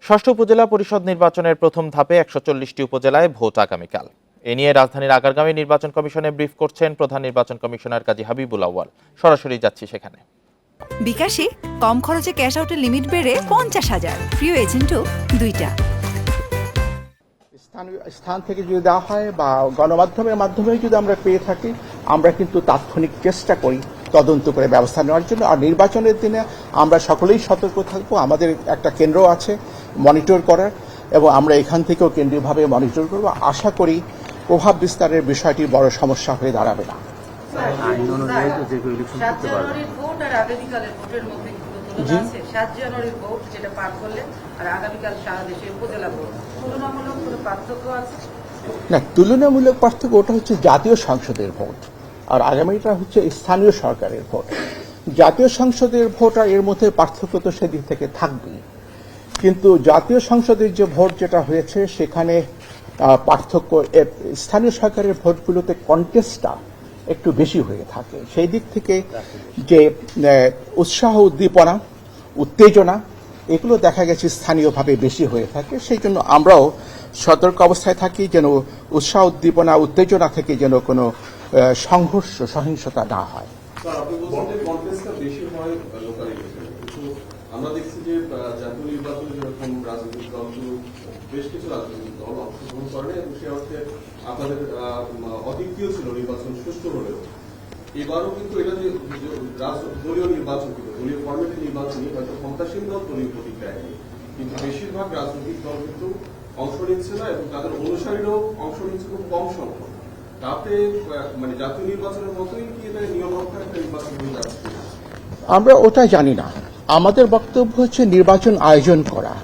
ষষ্ঠ উপজেলা পরিষদ নির্বাচনের প্রথম ধাপে ১৪০টি উপজেলায় ভোট আগামীকাল। এ নিয়ে রাজধানীর আগারগাঁওয়ে নির্বাচন কমিশনে ব্রিফ করছেন প্রধান নির্বাচন কমিশনার কাজী হাবিবুল আউয়াল। সরাসরি যাচ্ছি সেখানে। বিকাশে কম খরচে ক্যাশ আউটের লিমিট বেড়ে ৫০,০০০, প্রিয় এজেন্টও ২টা। স্থান থেকে যদি দেওয়া হয় বা গণমাধ্যমের মাধ্যমে যদি আমরা পেয়ে থাকি, আমরা কিন্তু তাৎক্ষণিক চেষ্টা করি তদন্ত করে ব্যবস্থা নেওয়ার জন্য। আর নির্বাচনের দিনে আমরা সকলেই সতর্ক থাকবো। আমাদের একটা কেন্দ্র আছে মনিটর করার, এবং আমরা এখান থেকেও কেন্দ্রীয়ভাবে মনিটর করব। আশা করি প্রভাব বিস্তারের বিষয়টি বড় সমস্যা হয়ে দাঁড়াবে না। না, তুলনামূলক পার্থক্য ওটা হচ্ছে জাতীয় সংসদের ভোট, আর আগামীটা হচ্ছে স্থানীয় সরকারের ভোট। জাতীয় সংসদের ভোট আর এর মধ্যে পার্থক্য তো সেদিক থেকে থাকবেই, কিন্তু জাতীয় সংসদের যে ভোট যেটা হয়েছে সেখানে পার্থক্য স্থানীয় সরকারের ভোটগুলোতে কন্টেস্টটা একটু বেশি হয়ে থাকে। সেই দিক থেকে যে উৎসাহ উদ্দীপনা উত্তেজনা এগুলো দেখা গেছে স্থানীয়ভাবে বেশি হয়ে থাকে। সেই জন্য আমরাও সতর্ক অবস্থায় থাকি যেন উৎসাহ উদ্দীপনা উত্তেজনা থেকে যেন কোনো সংঘর্ষ সহিংসতা না হয়। আমরা দেখছি যে জাতীয় নির্বাচনে যেরকম রাজনৈতিক দলগুলো বেশ কিছু রাজনৈতিক দল অংশগ্রহণ করে এবং সে অর্থে আপনাদের অদ্বিতীয় ছিল নির্বাচন সুষ্ঠু হলেও এবারও কিন্তু এটা যে দলীয় নির্বাচন, কিন্তু দলীয় ফরম্যাটের নির্বাচনই হয়তো ক্ষমতাসীন দল দলীয় প্রতীক দেয়নি, কিন্তু বেশিরভাগ রাজনৈতিক দল কিন্তু অংশ নিচ্ছে না এবং তাদের অনুসারীরাও অংশ নিচ্ছে খুব কম সংখ্যক। তাতে মানে জাতীয় নির্বাচনের মতোই কি এটা নিয়ম রক্ষার একটা নির্বাচন হয়ে যাচ্ছে? আমরা ওটা জানি না। আমাদের বক্তব্য হচ্ছে নির্বাচন আয়োজন করা,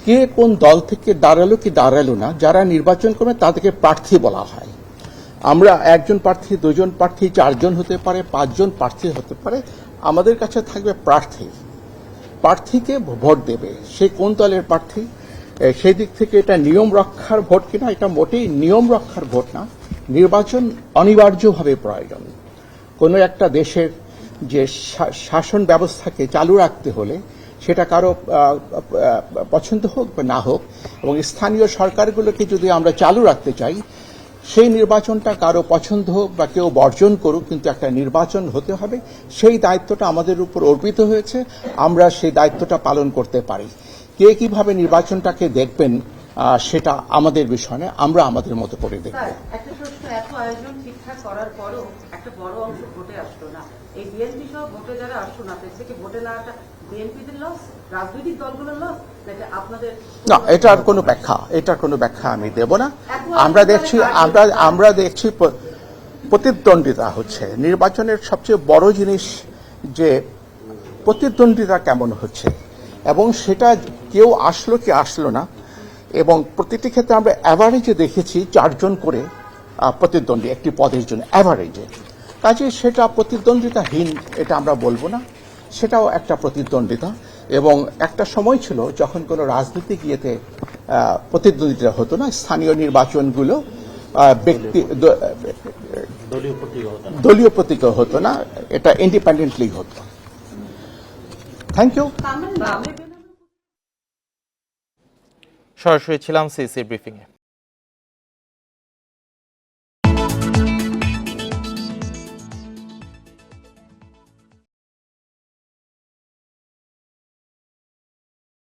কে কোন দল থেকে দাঁড়ালো কি দাঁড়ালো না, যারা নির্বাচন করবে তাদেরকে প্রার্থী বলা হয়। আমরা একজন প্রার্থী, দুজন প্রার্থী, 4 জন হতে পারে, 5 জন প্রার্থী হতে পারে। আমাদের কাছে থাকবে প্রার্থী, প্রার্থীকে ভোট দেবে, সে কোন দলের প্রার্থী। সেই দিক থেকে এটা নিয়ম রক্ষার ভোট কিনা, এটা মোটেই নিয়ম রক্ষার ভোট না। নির্বাচন অনিবার্যভাবে প্রয়োজন। কোনো একটা দেশের যে শাসন ব্যবস্থাকে চালু রাখতে হলে সেটা কারো পছন্দ হোক বা না হোক, এবং স্থানীয় সরকারগুলোকে যদি আমরা চালু রাখতে চাই, সেই নির্বাচনটা কারো পছন্দ হোক বা কেউ বর্জন করুক, কিন্তু একটা নির্বাচন হতে হবে। সেই দায়িত্বটা আমাদের উপর অর্পিত হয়েছে, আমরা সেই দায়িত্বটা পালন করতে পারি। কে কিভাবে নির্বাচনটাকে দেখবেন সেটা আমাদের বিষয় নয়, আমরা আমাদের মতো করে দেখব। একটা প্রশ্ন, এত আয়োজন ঠিকঠাক করার পরও একটা বড় অংশ ভোটে আসলো না, এই বিএনপি সহ ভোটে যারা আসলো না, থেকে ভোটে না বিএনপিদের লস, রাজনৈতিক দলগুলোর লস, নাকি আপনাদের? না, এটার কোনো ব্যাখ্যা আমি দেব না। আমরা দেখছি প্রতিদ্বন্দ্বিতা হচ্ছে। নির্বাচনের সবচেয়ে বড় জিনিস যে প্রতিদ্বন্দ্বিতা কেমন হচ্ছে, এবং সেটা কেউ আসলো কি আসলো না। এবং প্রতিটি ক্ষেত্রে আমরা অ্যাভারেজে দেখেছি 4 জন করে প্রতিদ্বন্দ্বী একটি পদের জন্য, অ্যাভারেজে। কাজে সেটা প্রতিদ্বন্দ্বিতাহীন এটা আমরা বলবো না, সেটাও একটা প্রতিদ্বন্দ্বিতা। এবং একটা সময় ছিল যখন কোনো রাজনীতিক ইয়েতে প্রতিদ্বন্দ্বিতা হতো না, স্থানীয় নির্বাচনগুলো দলীয় প্রতীক হতো না, এটা ইন্ডিপেন্ডেন্টলি হতো। Thank you. সরাসরি ছিলাম সিসির ব্রিফিংয়ে।